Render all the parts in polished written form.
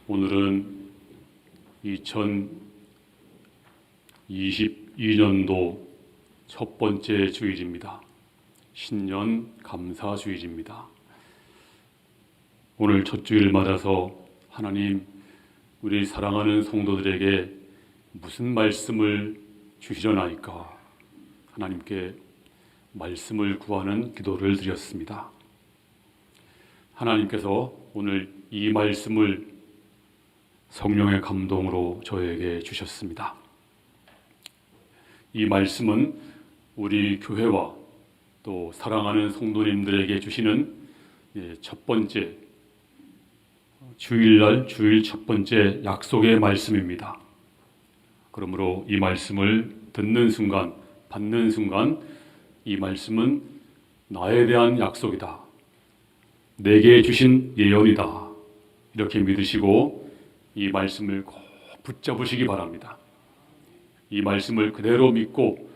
오늘은 2022년도 첫 번째 주일입니다. 신년 감사 주일입니다. 오늘 첫 주일을 맞아서 하나님, 우리 사랑하는 성도들에게 무슨 말씀을 주시려나이까 하나님께 말씀을 구하는 기도를 드렸습니다. 하나님께서 오늘 이 말씀을 성령의 감동으로 저에게 주셨습니다. 이 말씀은 우리 교회와 또 사랑하는 성도님들에게 주시는 첫 번째 주일날 주일 첫 번째 약속의 말씀입니다. 그러므로 이 말씀을 듣는 순간, 받는 순간 이 말씀은 나에 대한 약속이다, 내게 주신 예언이다, 이렇게 믿으시고 이 말씀을 꼭 붙잡으시기 바랍니다. 이 말씀을 그대로 믿고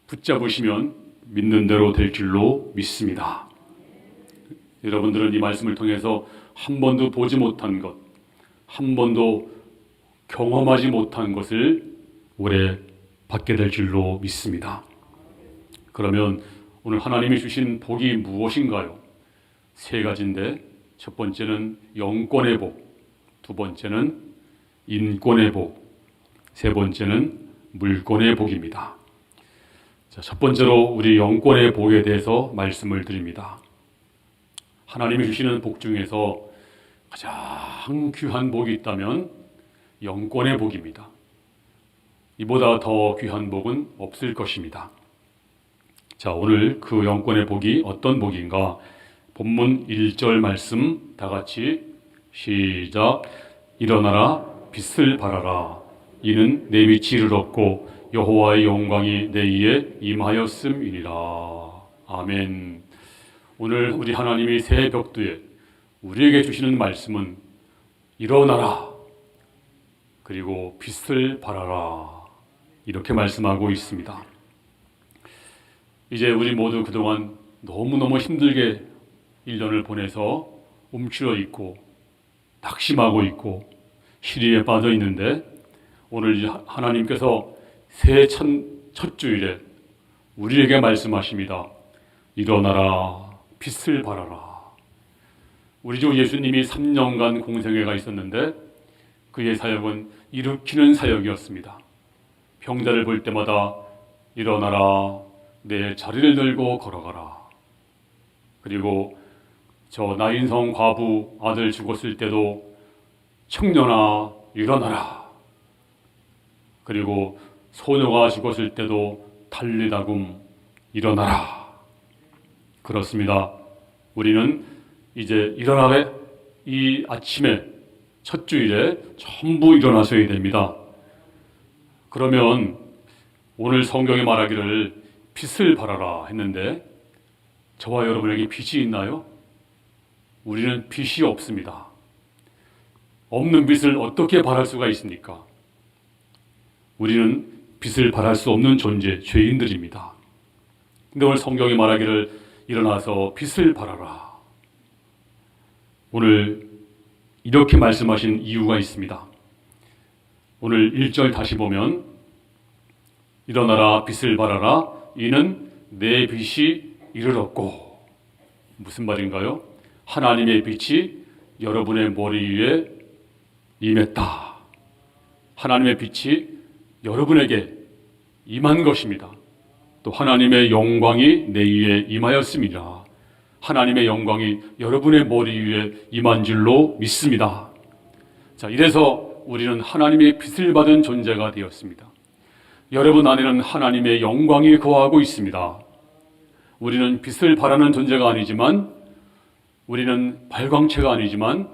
붙잡으시면 믿는 대로 될 줄로 믿습니다. 여러분들은 이 말씀을 통해서 한 번도 보지 못한 것, 한 번도 경험하지 못한 것을 올해 받게 될 줄로 믿습니다. 그러면 오늘 하나님이 주신 복이 무엇인가요? 세 가지인데, 첫 번째는 영권의 복, 두 번째는 인권의 복, 세 번째는 물권의 복입니다. 자, 첫 번째로 우리 영권의 복에 대해서 말씀을 드립니다. 하나님이 주시는 복 중에서 가장 귀한 복이 있다면 영권의 복입니다. 이보다 더 귀한 복은 없을 것입니다. 자, 오늘 그 영권의 복이 어떤 복인가? 본문 1절 말씀 다 같이 시작. 일어나라, 빛을 발하라. 이는 내 빛이 이르렀고 여호와의 영광이 내 위에 임하였음이니라. 아멘. 오늘 우리 하나님이 새 벽두에 우리에게 주시는 말씀은 일어나라, 그리고 빛을 발하라, 이렇게 말씀하고 있습니다. 이제 우리 모두 그동안 너무너무 힘들게 1년을 보내서 움츠러 있고 낙심하고 있고 시리에 빠져 있는데, 오늘 하나님께서 새 첫 주일에 우리에게 말씀하십니다. 일어나라, 빛을 발하라. 우리 주 예수님이 3년간 공생애가 있었는데 그의 사역은 일으키는 사역이었습니다. 병자를 볼 때마다 일어나라, 내 자리를 들고 걸어가라. 그리고 저 나인성 과부 아들 죽었을 때도 청년아 일어나라. 그리고 소녀가 죽었을 때도 달리다굼 일어나라. 그렇습니다. 우리는 이제 일어나래, 이 아침에 첫 주일에 전부 일어나셔야 됩니다. 그러면 오늘 성경에 말하기를 빛을 발하라 했는데, 저와 여러분에게 빛이 있나요? 우리는 빛이 없습니다. 없는 빛을 어떻게 발할 수가 있습니까? 우리는 빛을 발할 수 없는 존재, 죄인들입니다. 근데 오늘 성경이 말하기를 일어나서 빛을 발하라. 오늘 이렇게 말씀하신 이유가 있습니다. 오늘 1절 다시 보면 일어나라, 빛을 발하라. 이는 내 빛이 이르렀고. 무슨 말인가요? 하나님의 빛이 여러분의 머리 위에 임했다. 하나님의 빛이 여러분에게 임한 것입니다. 또 하나님의 영광이 내 위에 임하였습니다. 하나님의 영광이 여러분의 머리 위에 임한 줄로 믿습니다. 자, 이래서 우리는 하나님의 빛을 받은 존재가 되었습니다. 여러분 안에는 하나님의 영광이 거하고 있습니다. 우리는 빛을 발하는 존재가 아니지만, 우리는 발광체가 아니지만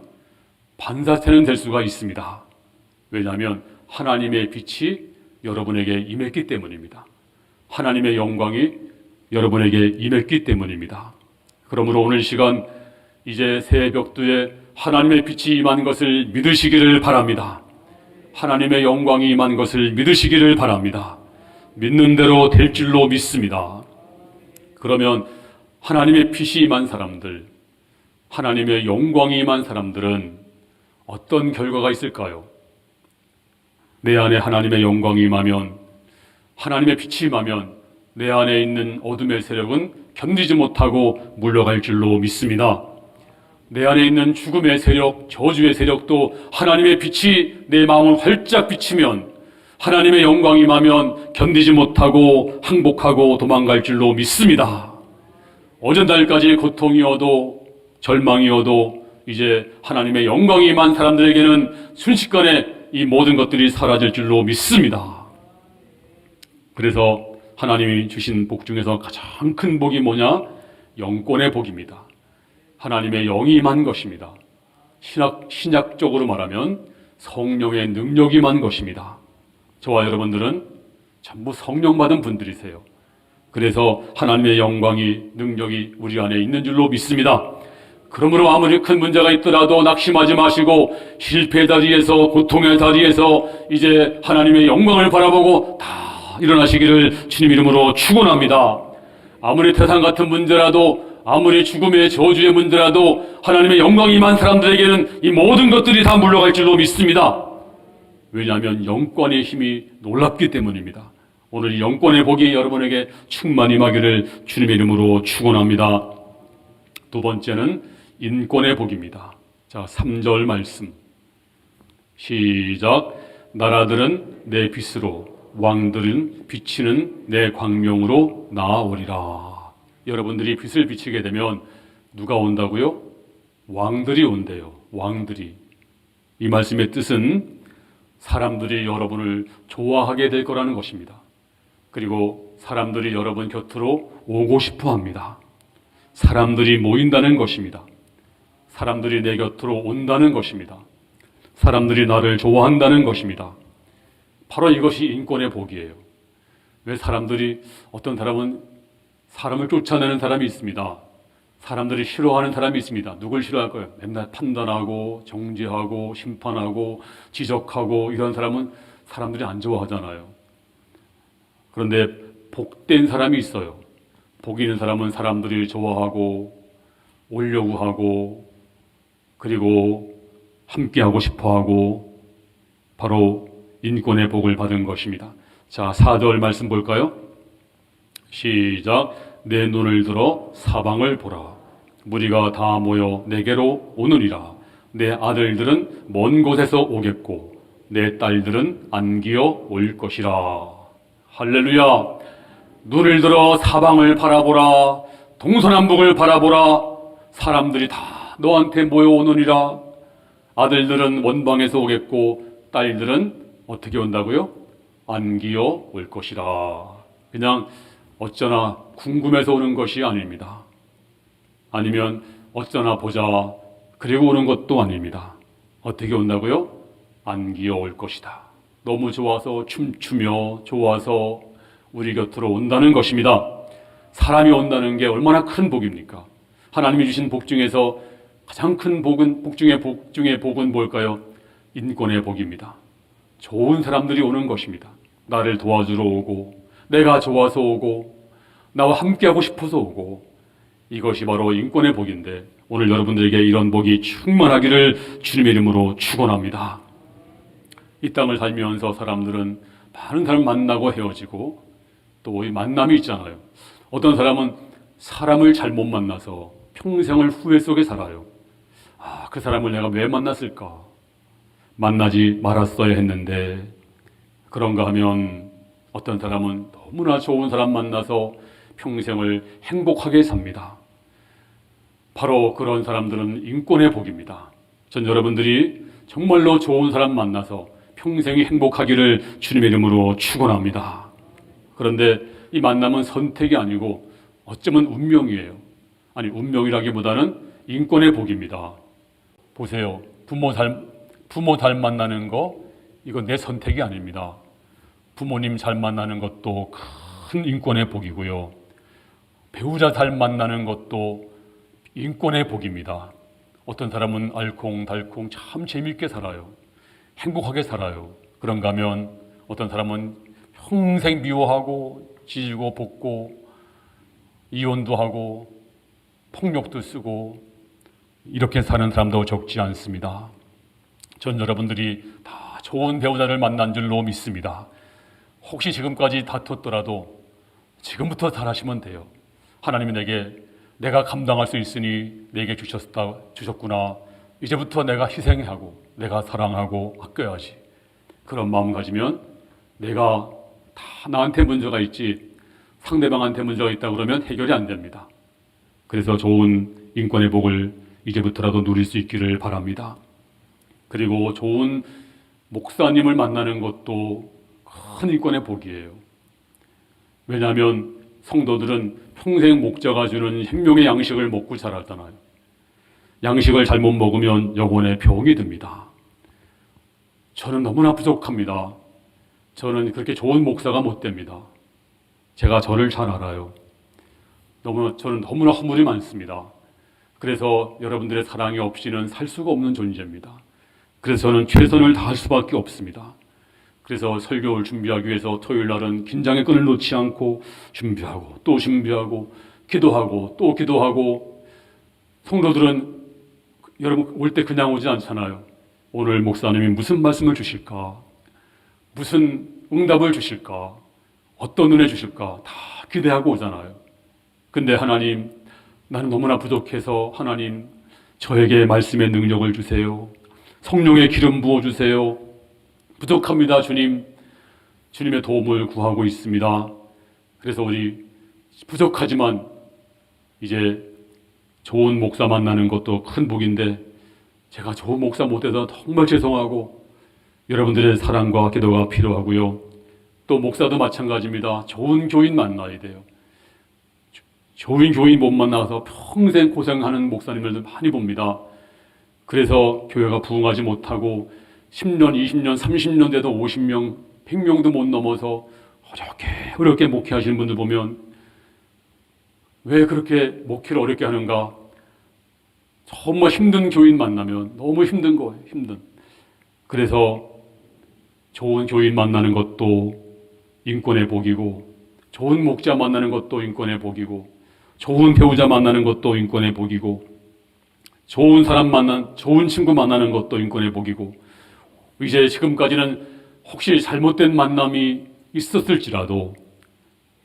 반사체는 될 수가 있습니다. 왜냐하면 하나님의 빛이 여러분에게 임했기 때문입니다. 하나님의 영광이 여러분에게 임했기 때문입니다. 그러므로 오늘 시간 이제 새 벽두에 하나님의 빛이 임한 것을 믿으시기를 바랍니다. 하나님의 영광이 임한 것을 믿으시기를 바랍니다. 믿는 대로 될 줄로 믿습니다. 그러면 하나님의 빛이 임한 사람들, 하나님의 영광이 임한 사람들은 어떤 결과가 있을까요? 내 안에 하나님의 영광이 임하면, 하나님의 빛이 임하면 내 안에 있는 어둠의 세력은 견디지 못하고 물러갈 줄로 믿습니다. 내 안에 있는 죽음의 세력, 저주의 세력도 하나님의 빛이 내 마음을 활짝 비치면, 하나님의 영광이 임하면 견디지 못하고 항복하고 도망갈 줄로 믿습니다. 어전날까지 고통이어도 절망이어도 이제 하나님의 영광이 임한 사람들에게는 순식간에 이 모든 것들이 사라질 줄로 믿습니다. 그래서 하나님이 주신 복 중에서 가장 큰 복이 뭐냐? 영권의 복입니다. 하나님의 영이 임한 것입니다. 신약적으로 말하면 성령의 능력이 임한 것입니다. 저와 여러분들은 전부 성령 받은 분들이세요. 그래서 하나님의 영광이, 능력이 우리 안에 있는 줄로 믿습니다. 그러므로 아무리 큰 문제가 있더라도 낙심하지 마시고 실패의 자리에서, 고통의 자리에서 이제 하나님의 영광을 바라보고 다 일어나시기를 주님 이름으로 축원합니다. 아무리 태산 같은 문제라도, 아무리 죽음의 저주의 문제라도 하나님의 영광이 임한 사람들에게는 이 모든 것들이 다 물러갈 줄로 믿습니다. 왜냐하면 영권의 힘이 놀랍기 때문입니다. 오늘 이 영권의 복이 여러분에게 충만히 임하기를 주님의 이름으로 축원합니다. 두 번째는 인권의 복입니다. 자, 3절 말씀 시작. 나라들은 내 빛으로, 왕들은 비치는 내 광명으로 나아오리라. 여러분들이 빛을 비치게 되면 누가 온다고요? 왕들이 온대요. 왕들이. 이 말씀의 뜻은 사람들이 여러분을 좋아하게 될 거라는 것입니다. 그리고 사람들이 여러분 곁으로 오고 싶어 합니다. 사람들이 모인다는 것입니다. 사람들이 내 곁으로 온다는 것입니다. 사람들이 나를 좋아한다는 것입니다. 바로 이것이 인권의 복이에요. 왜 사람들이, 어떤 사람은 사람을 쫓아내는 사람이 있습니다. 사람들이 싫어하는 사람이 있습니다. 누굴 싫어할 거예요? 맨날 판단하고 정죄하고 심판하고 지적하고 이런 사람은 사람들이 안 좋아하잖아요. 그런데 복된 사람이 있어요. 복 있는 사람은 사람들이 좋아하고 오려고 하고 그리고 함께하고 싶어하고 바로 인권의 복을 받은 것입니다. 자, 4절 말씀 볼까요? 시작. 내 눈을 들어 사방을 보라. 무리가 다 모여 내게로 오느니라. 내 아들들은 먼 곳에서 오겠고 내 딸들은 안기어 올 것이라. 할렐루야. 눈을 들어 사방을 바라보라. 동서남북을 바라보라. 사람들이 다 너한테 모여오느니라. 아들들은 원방에서 오겠고 딸들은 어떻게 온다고요? 안기어 올 것이라. 그냥 어쩌나 궁금해서 오는 것이 아닙니다. 아니면 어쩌나 보자 그리고 오는 것도 아닙니다. 어떻게 온다고요? 안기어 올 것이다. 너무 좋아서 춤추며 좋아서 우리 곁으로 온다는 것입니다. 사람이 온다는 게 얼마나 큰 복입니까? 하나님이 주신 복 중에서 가장 큰 복은, 복 중에 복은 뭘까요? 인권의 복입니다. 좋은 사람들이 오는 것입니다. 나를 도와주러 오고 내가 좋아서 오고 나와 함께하고 싶어서 오고, 이것이 바로 인권의 복인데 오늘 여러분들에게 이런 복이 충만하기를 주님의 이름으로 축원합니다. 이 땅을 살면서 사람들은 많은 사람 만나고 헤어지고 또 이 만남이 있잖아요. 어떤 사람은 사람을 잘못 만나서 평생을 후회 속에 살아요. 그 사람을 내가 왜 만났을까? 만나지 말았어야 했는데. 그런가 하면 어떤 사람은 너무나 좋은 사람 만나서 평생을 행복하게 삽니다. 바로 그런 사람들은 인권의 복입니다. 전 여러분들이 정말로 좋은 사람 만나서 평생이 행복하기를 주님의 이름으로 축원합니다. 그런데 이 만남은 선택이 아니고 어쩌면 운명이에요. 아니, 운명이라기보다는 인권의 복입니다. 보세요. 부모 잘 만나는 거, 이건 내 선택이 아닙니다. 부모님 잘 만나는 것도 큰 인권의 복이고요. 배우자 잘 만나는 것도 인권의 복입니다. 어떤 사람은 알콩달콩 참 재미있게 살아요. 행복하게 살아요. 그런가 하면 어떤 사람은 평생 미워하고 지지고 볶고 이혼도 하고 폭력도 쓰고 이렇게 사는 사람도 적지 않습니다. 전 여러분들이 다 좋은 배우자를 만난 줄로 믿습니다. 혹시 지금까지 다퉜더라도 지금부터 잘하시면 돼요. 하나님이 내가 감당할 수 있으니 내게 주셨구나. 이제부터 내가 희생하고 내가 사랑하고 아껴야지. 그런 마음 가지면 내가 다 나한테 문제가 있지 상대방한테 문제가 있다 그러면 해결이 안 됩니다. 그래서 좋은 인권의 복을 이제부터라도 누릴 수 있기를 바랍니다. 그리고 좋은 목사님을 만나는 것도 큰 인권의 복이에요. 왜냐하면 성도들은 평생 목자가 주는 생명의 양식을 먹고 자라잖아요. 양식을 잘못 먹으면 영혼에 병이 듭니다. 저는 너무나 부족합니다. 저는 그렇게 좋은 목사가 못 됩니다. 제가 저를 잘 알아요. 저는 너무나 허물이 많습니다. 그래서 여러분들의 사랑이 없이는 살 수가 없는 존재입니다. 그래서 저는 최선을 다할 수밖에 없습니다. 그래서 설교를 준비하기 위해서 토요일 날은 긴장의 끈을 놓지 않고 준비하고 또 준비하고 기도하고 또 기도하고 성도들은 여러분 올 때 그냥 오지 않잖아요. 오늘 목사님이 무슨 말씀을 주실까? 무슨 응답을 주실까? 어떤 은혜 주실까? 다 기대하고 오잖아요. 근데 하나님, 나는 너무나 부족해서 하나님 저에게 말씀의 능력을 주세요. 성령의 기름 부어주세요. 부족합니다, 주님. 주님의 도움을 구하고 있습니다. 그래서 우리 부족하지만 이제 좋은 목사 만나는 것도 큰 복인데 제가 좋은 목사 못해서 정말 죄송하고 여러분들의 사랑과 기도가 필요하고요. 또 목사도 마찬가지입니다. 좋은 교인 만나야 돼요. 좋은 교인 못 만나서 평생 고생하는 목사님들도 많이 봅니다. 그래서 교회가 부흥하지 못하고 10년, 20년, 30년 돼도 50명, 100명도 못 넘어서 어렵게 목회하시는 분들 보면 왜 그렇게 목회를 어렵게 하는가? 정말 힘든 교인 만나면 너무 힘든 거예요. 그래서 좋은 교인 만나는 것도 인권의 복이고 좋은 목자 만나는 것도 인권의 복이고 좋은 배우자 만나는 것도 인권의 복이고 좋은 친구 만나는 것도 인권의 복이고 이제 지금까지는 혹시 잘못된 만남이 있었을지라도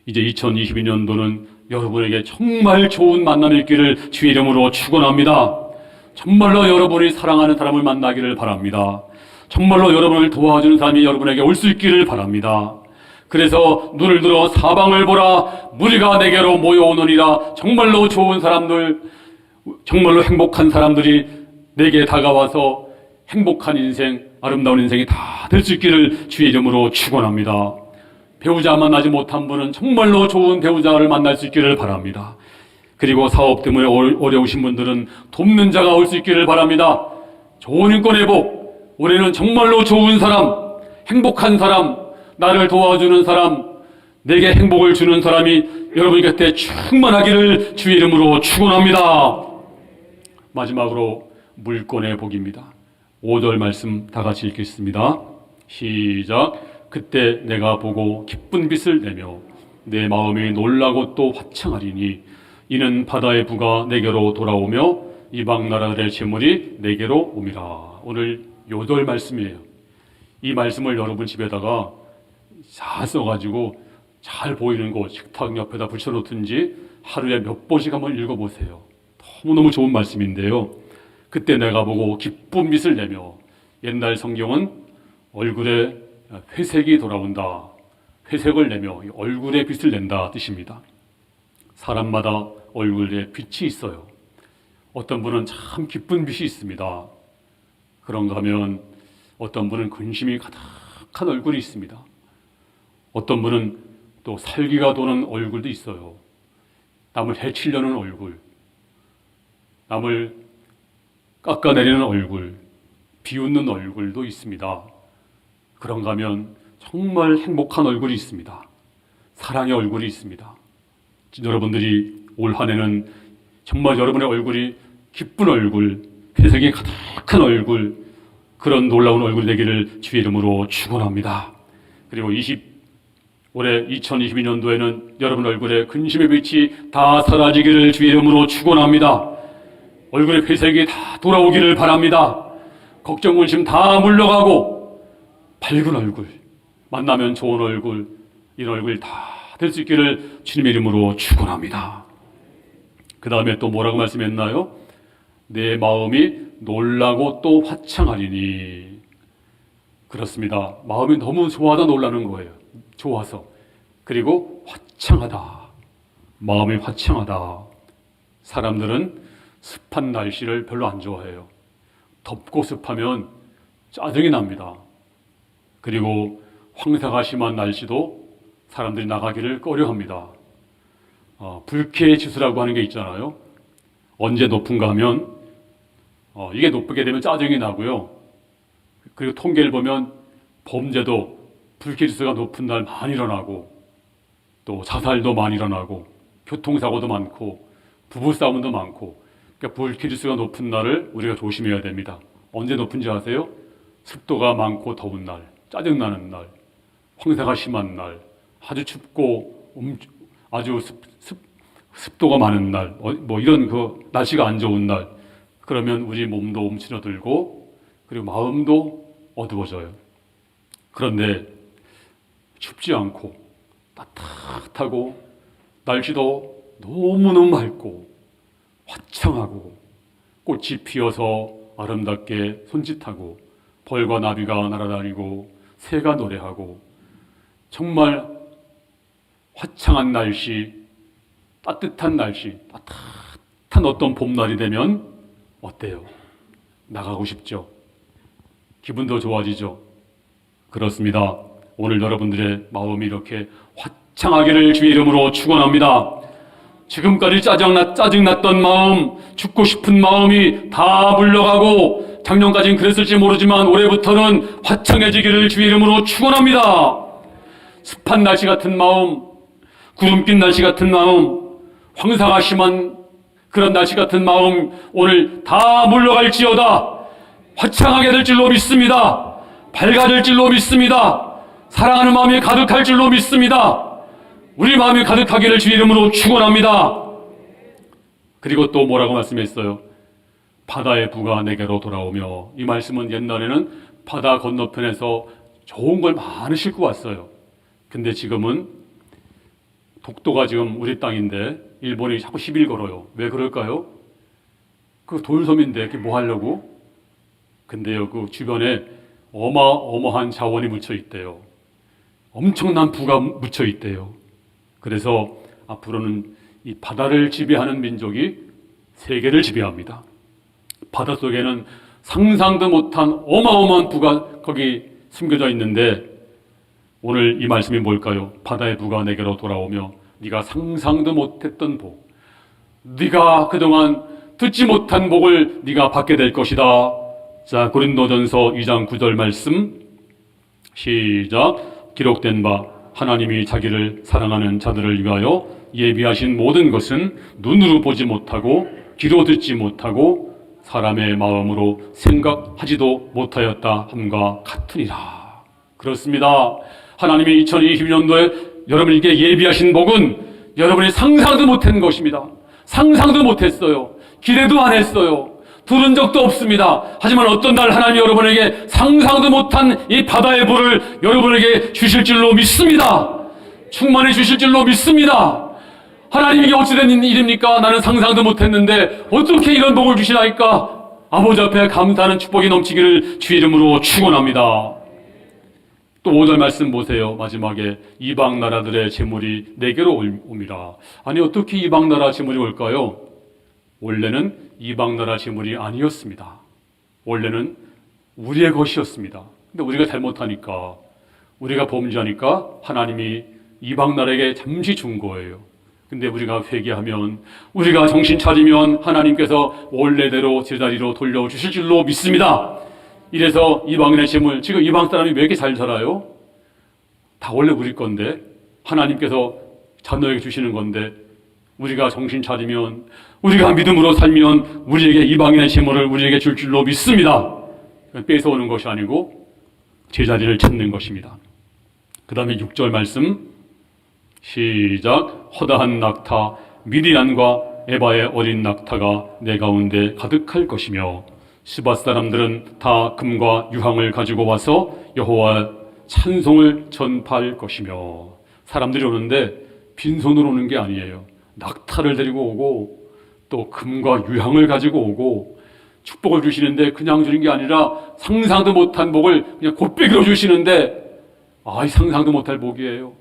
이제 2022년도는 여러분에게 정말 좋은 만남이 있기를 주의 이름으로 축원합니다. 정말로 여러분이 사랑하는 사람을 만나기를 바랍니다. 정말로 여러분을 도와주는 사람이 여러분에게 올 수 있기를 바랍니다. 그래서 눈을 들어 사방을 보라. 무리가 내게로 모여오느니라. 정말로 좋은 사람들, 정말로 행복한 사람들이 내게 다가와서 행복한 인생, 아름다운 인생이 다 될 수 있기를 주의 이름으로 축원합니다. 배우자 만나지 못한 분은 정말로 좋은 배우자를 만날 수 있기를 바랍니다. 그리고 사업 때문에 어려우신 분들은 돕는 자가 올 수 있기를 바랍니다. 좋은 인권의 복, 올해는 정말로 좋은 사람, 행복한 사람, 나를 도와주는 사람, 내게 행복을 주는 사람이 여러분 곁에 충만하기를 주의 이름으로 축원합니다. 마지막으로 물권의 복입니다. 5절 말씀 다 같이 읽겠습니다. 시작. 그때 내가 보고 기쁜 빛을 내며 내 마음이 놀라고 또 화창하리니 이는 바다의 부가 내게로 돌아오며 이방 나라들의 재물이 내게로 옴이라. 오늘 5절 말씀이에요. 이 말씀을 여러분 집에다가 잘 써가지고 잘 보이는 곳 식탁 옆에다 붙여놓든지 하루에 몇 번씩 한번 읽어보세요. 너무너무 좋은 말씀인데요. 그때 내가 보고 기쁜 빛을 내며 옛날 성경은 얼굴에 회색이 돌아온다. 회색을 내며 얼굴에 빛을 낸다 뜻입니다. 사람마다 얼굴에 빛이 있어요. 어떤 분은 참 기쁜 빛이 있습니다. 그런가 하면 어떤 분은 근심이 가득한 얼굴이 있습니다. 어떤 분은 또 살기가 도는 얼굴도 있어요. 남을 해치려는 얼굴, 남을 깎아내리는 얼굴, 비웃는 얼굴도 있습니다. 그런가 하면 정말 행복한 얼굴이 있습니다. 사랑의 얼굴이 있습니다. 여러분들이 올 한 해는 정말 여러분의 얼굴이 기쁜 얼굴, 회색이 가득한 얼굴, 그런 놀라운 얼굴이 되기를 주의 이름으로 축원합니다. 그리고 올해 2022년도에는 여러분 얼굴에 근심의 빛이 다 사라지기를 주의 이름으로 축원합니다. 얼굴의 회색이 다 돌아오기를 바랍니다. 걱정, 근심 다 물러가고 밝은 얼굴, 만나면 좋은 얼굴, 이런 얼굴 다 될 수 있기를 주님의 이름으로 축원합니다. 그 다음에 또 뭐라고 말씀했나요? 내 마음이 놀라고 또 화창하리니. 그렇습니다. 마음이 너무 좋아서 놀라는 거예요. 좋아서. 그리고 화창하다. 마음이 화창하다. 사람들은 습한 날씨를 별로 안 좋아해요. 덥고 습하면 짜증이 납니다. 그리고 황사가 심한 날씨도 사람들이 나가기를 꺼려합니다. 불쾌지수라고 하는 게 있잖아요. 언제 높은가 하면 이게 높게 되면 짜증이 나고요. 그리고 통계를 보면 범죄도 불쾌지수가 높은 날 많이 일어나고 또 자살도 많이 일어나고 교통사고도 많고 부부싸움도 많고, 그러니까 불쾌지수가 높은 날을 우리가 조심해야 됩니다. 언제 높은지 아세요? 습도가 많고 더운 날, 짜증나는 날, 황사가 심한 날, 아주 춥고 아주 습도가 많은 날, 뭐 이런 그 날씨가 안 좋은 날, 그러면 우리 몸도 움츠러들고 그리고 마음도 어두워져요. 그런데 춥지 않고 따뜻하고 날씨도 너무너무 맑고 화창하고 꽃이 피어서 아름답게 손짓하고 벌과 나비가 날아다니고 새가 노래하고 정말 화창한 날씨, 따뜻한 날씨, 따뜻한 어떤 봄날이 되면 어때요? 나가고 싶죠? 기분도 좋아지죠? 그렇습니다. 오늘 여러분들의 마음이 이렇게 화창하기를 주의 이름으로 축원합니다. 지금까지 짜증났던 마음, 죽고 싶은 마음이 다 물러가고 작년까지는 그랬을지 모르지만 올해부터는 화창해지기를 주의 이름으로 축원합니다. 습한 날씨 같은 마음, 구름 낀 날씨 같은 마음, 황사가 심한 그런 날씨 같은 마음 오늘 다 물러갈지어다. 화창하게 될 줄로 믿습니다. 밝아질 줄로 믿습니다. 사랑하는 마음이 가득할 줄로 믿습니다. 우리 마음이 가득하기를 주의 이름으로 축원합니다. 그리고 또 뭐라고 말씀했어요? 바다의 부가 내게로 돌아오며. 이 말씀은 옛날에는 바다 건너편에서 좋은 걸 많이 싣고 왔어요. 근데 지금은 독도가 지금 우리 땅인데 일본이 자꾸 시비를 걸어요. 왜 그럴까요? 그 돌섬인데 그게 뭐 하려고? 근데요, 그 주변에 어마어마한 자원이 묻혀 있대요. 엄청난 부가 묻혀 있대요. 그래서 앞으로는 이 바다를 지배하는 민족이 세계를 지배합니다. 바닷속에는 상상도 못한 어마어마한 부가 거기 숨겨져 있는데 오늘 이 말씀이 뭘까요? 바다의 부가 내게로 돌아오며 네가 상상도 못했던 복, 네가 그동안 듣지 못한 복을 네가 받게 될 것이다. 자, 고린도전서 2장 9절 말씀 시작. 기록된 바 하나님이 자기를 사랑하는 자들을 위하여 예비하신 모든 것은 눈으로 보지 못하고 귀로 듣지 못하고 사람의 마음으로 생각하지도 못하였다 함과 같으니라. 그렇습니다. 하나님이 2020년도에 여러분에게 예비하신 복은 여러분이 상상도 못한 것입니다. 상상도 못했어요. 기대도 안 했어요. 들은 적도 없습니다. 하지만 어떤 날 하나님이 여러분에게 상상도 못한 이 바다의 불을 여러분에게 주실 줄로 믿습니다. 충만히 주실 줄로 믿습니다. 하나님이 이게 어찌된 일입니까? 나는 상상도 못했는데 어떻게 이런 복을 주시나이까? 아버지 앞에 감사하는 축복이 넘치기를 주의 이름으로 축원합니다. 또 5절 말씀 보세요. 마지막에 이방 나라들의 재물이 내게로 옵니다. 아니 어떻게 이방 나라 재물이 올까요? 원래는 이방 나라 재물이 아니었습니다. 원래는 우리의 것이었습니다. 근데 우리가 잘못하니까, 우리가 범죄하니까 하나님이 이방 나라에게 잠시 준 거예요. 근데 우리가 회개하면, 우리가 정신 차리면 하나님께서 원래대로 제자리로 돌려주실 줄로 믿습니다. 이래서 이방인의 재물, 지금 이방 사람이 왜 이렇게 잘 살아요? 다 원래 우리 건데, 하나님께서 자녀에게 주시는 건데, 우리가 정신 차리면, 우리가 믿음으로 살면 우리에게 이방인의 재물을 우리에게 줄 줄로 믿습니다. 뺏어오는 것이 아니고 제자리를 찾는 것입니다. 그 다음에 6절 말씀 시작. 허다한 낙타 미디안과 에바의 어린 낙타가 내 가운데 가득할 것이며 시바 사람들은 다 금과 유황을 가지고 와서 여호와 찬송을 전파할 것이며, 사람들이 오는데 빈손으로 오는 게 아니에요. 낙타를 데리고 오고 또 금과 유황을 가지고 오고 축복을 주시는데 그냥 주는 게 아니라 상상도 못한 복을 그냥 곱빼기로 주시는데, 이 상상도 못할 복이에요.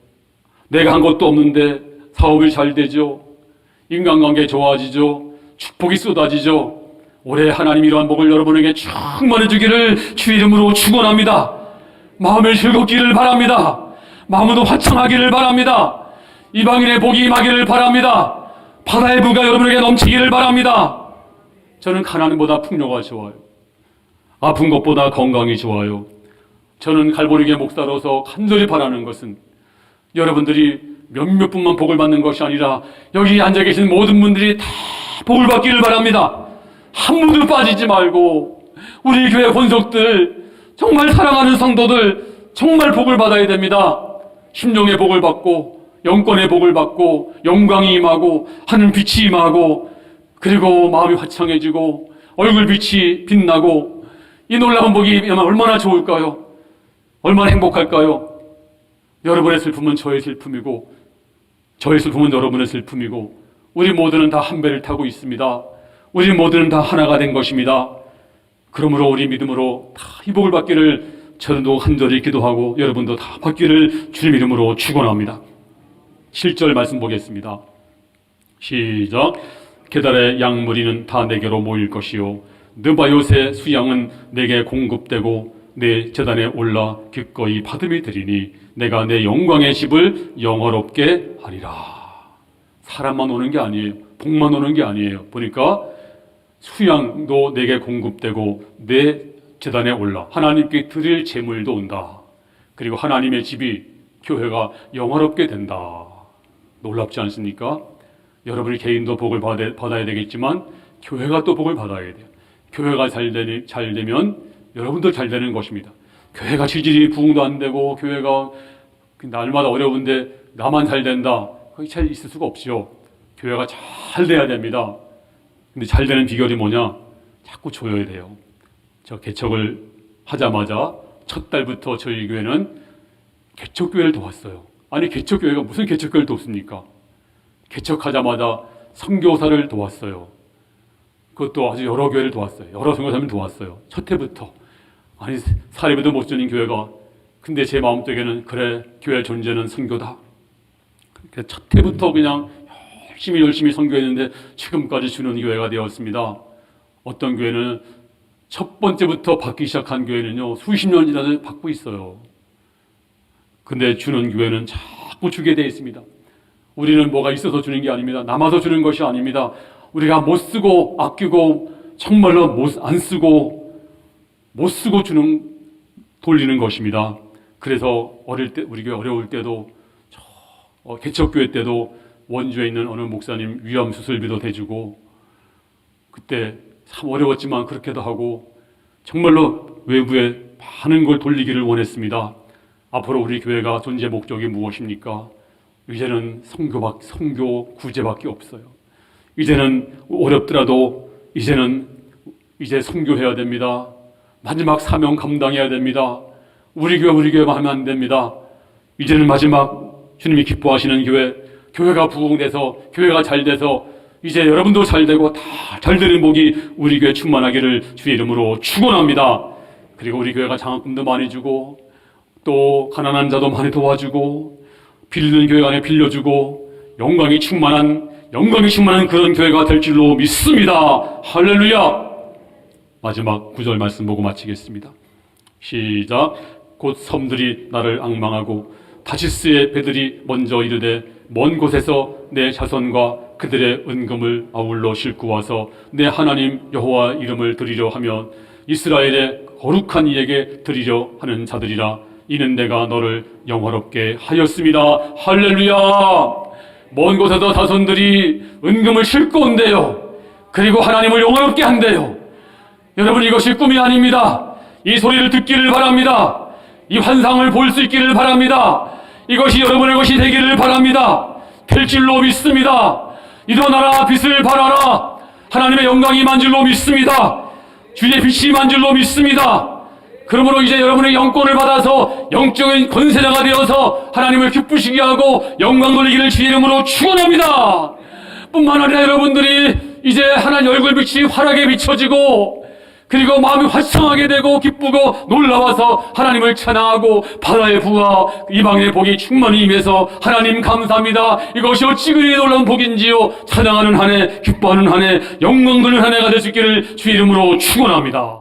내가 한 것도 없는데 사업이 잘 되죠. 인간관계 좋아지죠. 축복이 쏟아지죠. 올해 하나님 이러한 복을 여러분에게 충만해 주기를 주 이름으로 축원합니다. 마음을 즐겁기를 바랍니다. 마음도 화창하기를 바랍니다. 이방인의 복이 임하기를 바랍니다. 바다의 부가 여러분에게 넘치기를 바랍니다. 저는 가난보다 풍요가 좋아요. 아픈 것보다 건강이 좋아요. 저는 갈보리교회 목사로서 간절히 바라는 것은 여러분들이 몇몇 분만 복을 받는 것이 아니라 여기 앉아 계신 모든 분들이 다 복을 받기를 바랍니다. 한 분도 빠지지 말고 우리 교회 권속들, 정말 사랑하는 성도들 정말 복을 받아야 됩니다. 심령의 복을 받고 영권의 복을 받고 영광이 임하고 하늘 빛이 임하고 그리고 마음이 화창해지고 얼굴빛이 빛나고 이 놀라운 복이 얼마나 좋을까요? 얼마나 행복할까요? 여러분의 슬픔은 저의 슬픔이고 저의 슬픔은 여러분의 슬픔이고 우리 모두는 다 한 배를 타고 있습니다. 우리 모두는 다 하나가 된 것입니다. 그러므로 우리 믿음으로 다 이 복을 받기를 저도 간절히 기도하고 여러분도 다 받기를 주님 이름으로 축원합니다. 7절 말씀 보겠습니다. 시작. 게달의 양무리는 다 내게로 모일 것이요 느바요새 수양은 내게 공급되고 내 제단에 올라 기꺼이 받음이 되리니 내가 내 영광의 집을 영화롭게 하리라. 사람만 오는 게 아니에요. 복만 오는 게 아니에요. 보니까 수양도 내게 공급되고 내 제단에 올라 하나님께 드릴 제물도 온다. 그리고 하나님의 집이 교회가 영화롭게 된다. 놀랍지 않습니까? 여러분이 개인도 복을 받아야 되겠지만 교회가 또 복을 받아야 돼요. 교회가 잘 되면 여러분도 잘 되는 것입니다. 교회가 질질이 부흥도 안 되고 교회가 날마다 어려운데 나만 잘 된다. 그게 잘 있을 수가 없죠. 교회가 잘 돼야 됩니다. 근데 잘 되는 비결이 뭐냐? 자꾸 조여야 돼요. 저 개척을 하자마자 첫 달부터 저희 교회는 개척교회를 도왔어요. 아니 개척교회가 무슨 개척교회를 돕습니까? 개척하자마자 선교사를 도왔어요. 그것도 아주 여러 교회를 도왔어요. 여러 선교사를 도왔어요. 첫 해부터. 아니 사례비도 못 주는 교회가, 근데 제 마음속에는 그래 교회 존재는 선교다. 첫 해부터 그냥 열심히 선교했는데 지금까지 주는 교회가 되었습니다. 어떤 교회는 첫 번째부터 받기 시작한 교회는요 수십 년 지나서 받고 있어요. 근데 주는 교회는 자꾸 주게 되어 있습니다. 우리는 뭐가 있어서 주는 게 아닙니다. 남아서 주는 것이 아닙니다. 우리가 못 쓰고 아끼고 정말로 안 쓰고 못 쓰고 돌리는 것입니다. 그래서 어릴 때 우리 교회 어려울 때도 개척교회 때도 원주에 있는 어느 목사님 위암 수술비도 대주고, 그때 참 어려웠지만 그렇게도 하고 정말로 외부에 많은 걸 돌리기를 원했습니다. 앞으로 우리 교회가 존재 목적이 무엇입니까? 이제는 선교 구제밖에 없어요. 이제는 어렵더라도 이제 선교해야 됩니다. 마지막 사명 감당해야 됩니다. 우리 교회만 하면 안 됩니다. 이제는 마지막 주님이 기뻐하시는 교회가 부흥돼서 교회가 잘 돼서 이제 여러분도 잘 되고 다 잘 되는 복이 우리 교회 충만하기를 주의 이름으로 축원합니다. 그리고 우리 교회가 장학금도 많이 주고 또 가난한 자도 많이 도와주고 빌리는 교회 안에 빌려주고 영광이 충만한 그런 교회가 될 줄로 믿습니다. 할렐루야. 마지막 9절 말씀 보고 마치겠습니다. 시작. 곧 섬들이 나를 앙망하고 다시스의 배들이 먼저 이르되 먼 곳에서 내 자손과 그들의 은금을 아울러 싣고 와서 내 하나님 여호와 이름을 드리려 하면 이스라엘의 거룩한 이에게 드리려 하는 자들이라. 이는 내가 너를 영화롭게 하였습니다. 할렐루야. 먼 곳에서 자손들이 은금을 싣고 온대요. 그리고 하나님을 영화롭게 한대요. 여러분, 이것이 꿈이 아닙니다. 이 소리를 듣기를 바랍니다. 이 환상을 볼 수 있기를 바랍니다. 이것이 여러분의 것이 되기를 바랍니다. 될 줄로 믿습니다. 일어나라, 빛을 발하라. 하나님의 영광이 임한 줄로 믿습니다. 주의 빛이 임한 줄로 믿습니다. 그러므로 이제 여러분의 영권을 받아서 영적인 권세자가 되어서 하나님을 기쁘시게 하고 영광 돌리기를 주의 이름으로 축원합니다. 뿐만 아니라 여러분들이 이제 하나님 얼굴빛이 환하게 비춰지고 그리고 마음이 활성하게 되고 기쁘고 놀라워서 하나님을 찬양하고 바다의 부와 이방의 복이 충만히 임해서 하나님 감사합니다. 이것이 어찌 그리 놀라운 복인지요. 찬양하는 한 해, 기뻐하는 한 해, 영광 돌리는 한 해가 될 수 있기를 주의 이름으로 축원합니다.